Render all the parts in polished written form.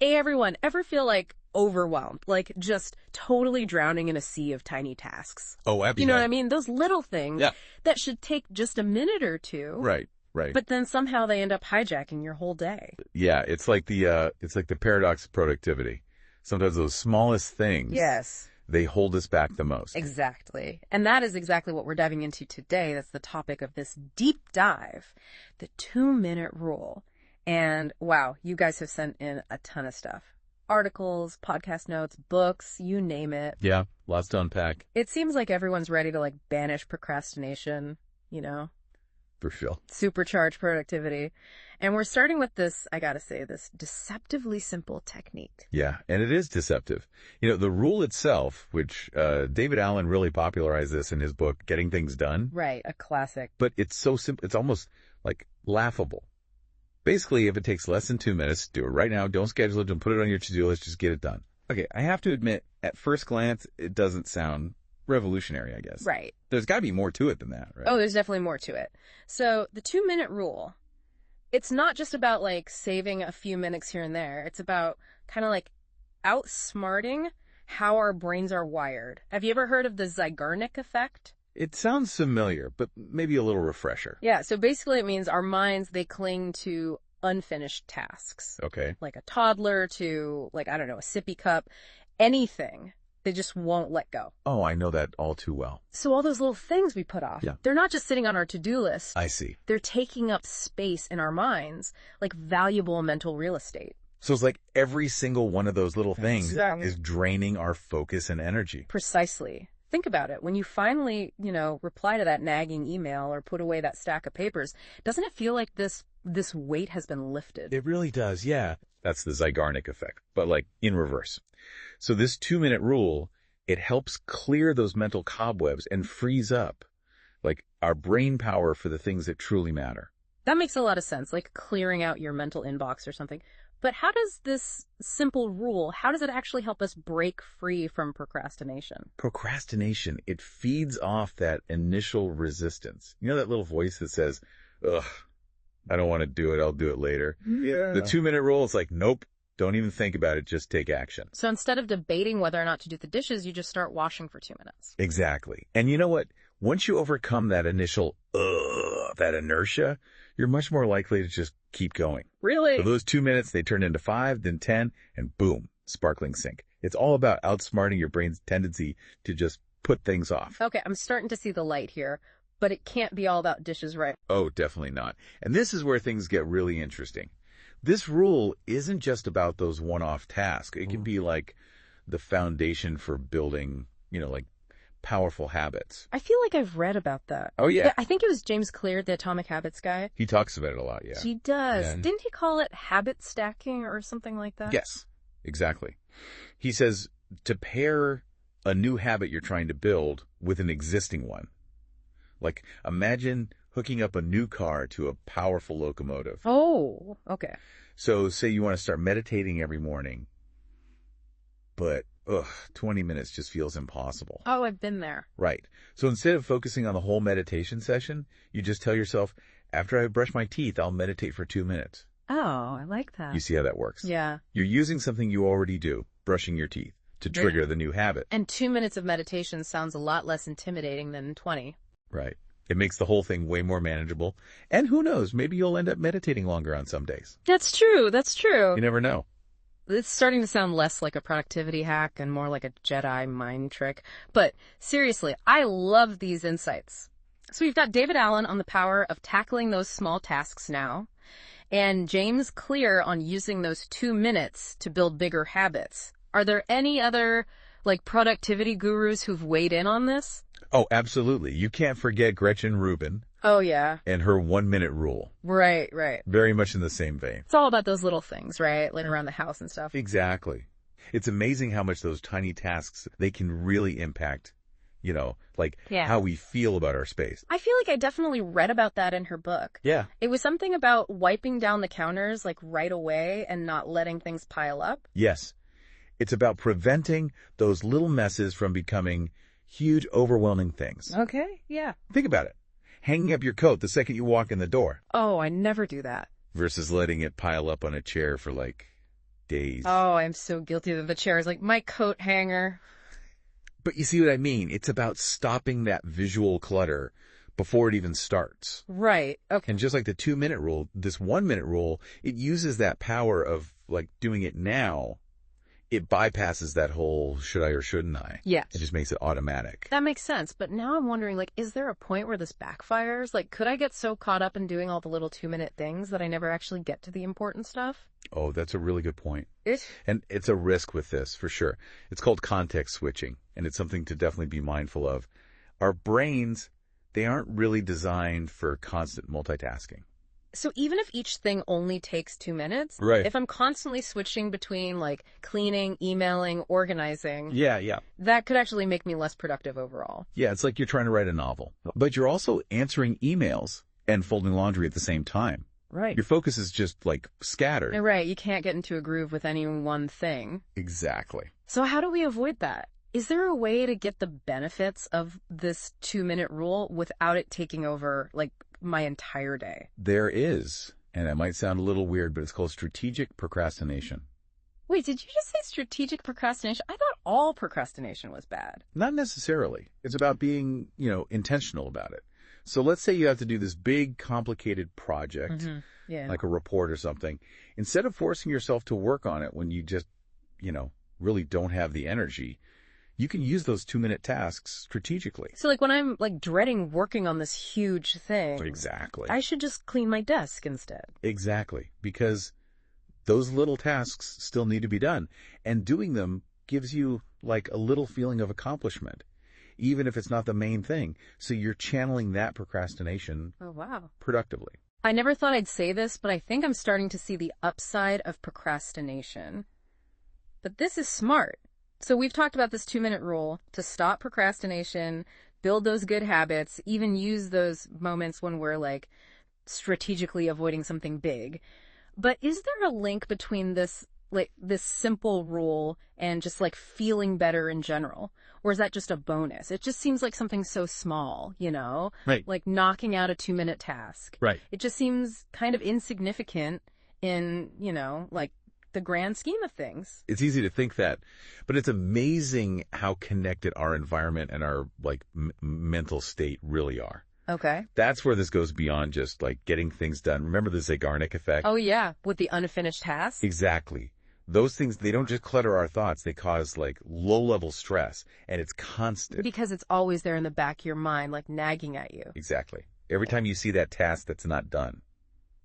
everyone ever feel like overwhelmed, like just totally drowning in a sea of tiny tasks? Oh, absolutely. You know what I mean? Those little things Yeah. that should take just a minute or two. Right. Right. But then somehow they end up hijacking your whole day. Yeah, it's like the paradox of productivity. Sometimes those smallest things, Yes, they hold us back the most. exactly. And that is exactly what we're diving into today. That's the topic of this deep dive, the 2-minute rule. And wow, you guys have sent in a ton of stuff. Articles, podcast notes, books, you name it. Yeah, lots to unpack. It seems like everyone's ready to like banish procrastination, you know? For sure. Supercharge productivity. And we're starting with this, I gotta say, this deceptively simple technique. Yeah, and it is deceptive. You know, the rule itself, which David Allen really popularized this in his book, Getting Things Done. Right, a classic. But it's so simple. It's almost like laughable. Basically, if it takes less than 2 minutes, do it right now. Don't schedule it. Don't put it on your to-do list. Just get it done. Okay, I have to admit, at first glance, it doesn't sound revolutionary, I guess. Right. There's got to be more to it than that, right? Oh, there's definitely more to it. So the 2-minute rule, it's not just about like saving a few minutes here and there. It's about kind of like outsmarting how our brains are wired. Have you ever heard of the Zeigarnik effect? It sounds familiar, but maybe a little refresher. Yeah, so basically it means our minds, they cling to unfinished tasks. Okay. Like a toddler to, like, I don't know, a sippy cup, anything. They just won't let go. Oh, I know that all too well. So all those little things we put off, Yeah. they're not just sitting on our to-do list. I see. They're taking up space in our minds, like valuable mental real estate. So it's like every single one of those little things Exactly. is draining our focus and energy. Precisely. Think about it. When you finally, reply to that nagging email or put away that stack of papers, doesn't it feel like this weight has been lifted? It really does, yeah. That's the Zeigarnik effect, but like in reverse. So this 2-minute rule, it helps clear those mental cobwebs and frees up like our brain power for the things that truly matter. That makes a lot of sense, like clearing out your mental inbox or something. But how does this simple rule, how does it actually help us break free from procrastination? Procrastination, it feeds off that initial resistance. You know that little voice that says, ugh, I don't want to do it, I'll do it later. Yeah. The 2-minute rule is like, nope, don't even think about it, just take action. So instead of debating whether or not to do the dishes, you just start washing for 2 minutes. Exactly. And you know what? Once you overcome that initial, that inertia, you're much more likely to just keep going. Really? So those 2 minutes, they turn into 5, then 10, and boom, sparkling sync. It's all about outsmarting your brain's tendency to just put things off. Okay, I'm starting to see the light here, but it can't be all about dishes, right? Oh, definitely not. And this is where things get really interesting. This rule isn't just about those one-off tasks. It can be like the foundation for building, like powerful habits. I feel like I've read about that. Oh, yeah. I think it was James Clear, the Atomic Habits guy. He talks about it a lot, yeah. He does. Yeah. Didn't he call it habit stacking or something like that? Yes, exactly. He says to pair a new habit you're trying to build with an existing one. Like, imagine hooking up a new car to a powerful locomotive. Oh, okay. So say you want to start meditating every morning, but 20 minutes just feels impossible. Oh, I've been there. Right. So instead of focusing on the whole meditation session, you just tell yourself, after I brush my teeth, I'll meditate for 2 minutes. Oh, I like that. You see how that works? Yeah. You're using something you already do, brushing your teeth, to trigger the new habit. And 2 minutes of meditation sounds a lot less intimidating than 20. Right. It makes the whole thing way more manageable. And who knows, maybe you'll end up meditating longer on some days. That's true. That's true. You never know. It's starting to sound less like a productivity hack and more like a Jedi mind trick. But seriously, I love these insights. So we've got David Allen on the power of tackling those small tasks now, and James Clear on using those 2 minutes to build bigger habits. Are there any other productivity gurus who've weighed in on this? Oh, absolutely. You can't forget Gretchen Rubin Oh, yeah. and her 1-minute rule. Right, right. Very much in the same vein. It's all about those little things, right? Like around the house and stuff. Exactly. It's amazing how much those tiny tasks, they can really impact, how we feel about our space. I feel like I definitely read about that in her book. Yeah. It was something about wiping down the counters right away and not letting things pile up. Yes. It's about preventing those little messes from becoming huge, overwhelming things. Okay, yeah. Think about it. Hanging up your coat the second you walk in the door Oh, I never do that. versus letting it pile up on a chair for days. Oh, I'm so guilty that the chair is like my coat hanger. But you see what I mean? It's about stopping that visual clutter before it even starts. Right. Okay. And just like the 2-minute rule, this 1-minute rule, it uses that power of like doing it now. It bypasses that whole should I or shouldn't I. Yes. It just makes it automatic. That makes sense. But now I'm wondering, like, is there a point where this backfires? Like, could I get so caught up in doing all the little 2-minute things that I never actually get to the important stuff? Oh, that's a really good point. It. And it's a risk with this, for sure. It's called context switching, and it's something to definitely be mindful of. Our brains, they aren't really designed for constant multitasking. So even if each thing only takes 2 minutes, Right. if I'm constantly switching between like cleaning, emailing, organizing, Yeah. that could actually make me less productive overall. Yeah, it's like you're trying to write a novel, but you're also answering emails and folding laundry at the same time. Right. Your focus is just like scattered. Right. You can't get into a groove with any one thing. Exactly. So how do we avoid that? Is there a way to get the benefits of this 2-minute rule without it taking over like my entire day? There is, and it might sound a little weird, but it's called strategic procrastination. Wait, did you just say strategic procrastination? I thought all procrastination was bad. Not necessarily. It's about being, intentional about it. So let's say you have to do this big, complicated project, Yeah. like a report or something. Instead of forcing yourself to work on it when you just, really don't have the energy, you can use those 2-minute tasks strategically. So like when I'm like dreading working on this huge thing, Exactly. I should just clean my desk instead. Exactly. Because those little tasks still need to be done. And doing them gives you like a little feeling of accomplishment, even if it's not the main thing. So you're channeling that procrastination Oh, wow. productively. I never thought I'd say this, but I think I'm starting to see the upside of procrastination. But this is smart. So we've talked about this 2-minute rule to stop procrastination, build those good habits, even use those moments when we're like strategically avoiding something big. But is there a link between this simple rule and just like feeling better in general? Or is that just a bonus? It just seems like something so small, Right. like knocking out a 2-minute task. Right. It just seems kind of insignificant in, like the grand scheme of things. It's easy to think that, but it's amazing how connected our environment and our like mental state really are. Okay. That's where this goes beyond just like getting things done. Remember the Zeigarnik effect? Oh, yeah. With the unfinished task. Exactly. Those things, they don't just clutter our thoughts. They cause like low-level stress, and it's constant. Because it's always there in the back of your mind, like nagging at you. Exactly. Every time you see that task that's not done,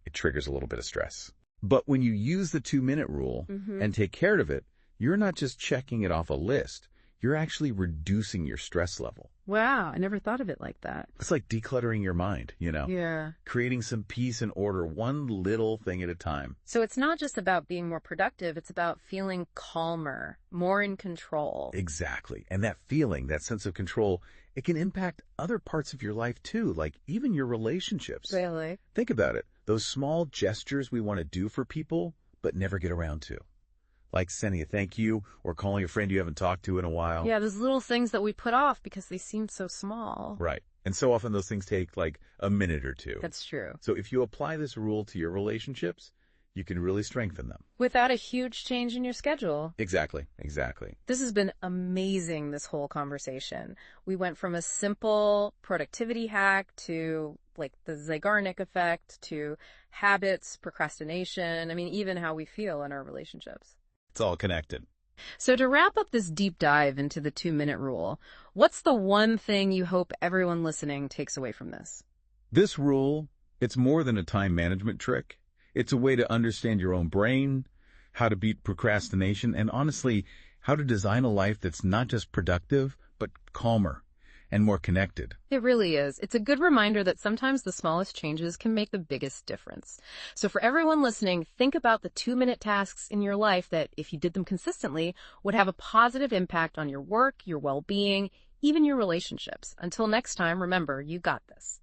it triggers a little bit of stress. But when you use the 2-minute rule and take care of it, you're not just checking it off a list. You're actually reducing your stress level. Wow. I never thought of it like that. It's like decluttering your mind, Yeah. creating some peace and order, one little thing at a time. So it's not just about being more productive. It's about feeling calmer, more in control. Exactly. And that feeling, that sense of control, it can impact other parts of your life too, like even your relationships. Really? Think about it. Those small gestures we want to do for people, but never get around to. Like sending a thank you or calling a friend you haven't talked to in a while. Yeah, those little things that we put off because they seem so small. Right. And so often those things take like a minute or two. That's true. So if you apply this rule to your relationships, you can really strengthen them. Without a huge change in your schedule. Exactly. This has been amazing, this whole conversation. We went from a simple productivity hack to like the Zeigarnik effect to habits, procrastination. I mean, even how we feel in our relationships. It's all connected. So to wrap up this deep dive into the 2-minute rule, what's the one thing you hope everyone listening takes away from this? This rule, it's more than a time management trick. It's a way to understand your own brain, how to beat procrastination, and honestly, how to design a life that's not just productive, but calmer and more connected. It really is. It's a good reminder that sometimes the smallest changes can make the biggest difference. So for everyone listening, think about the 2-minute tasks in your life that, if you did them consistently, would have a positive impact on your work, your well-being, even your relationships. Until next time, remember, you got this.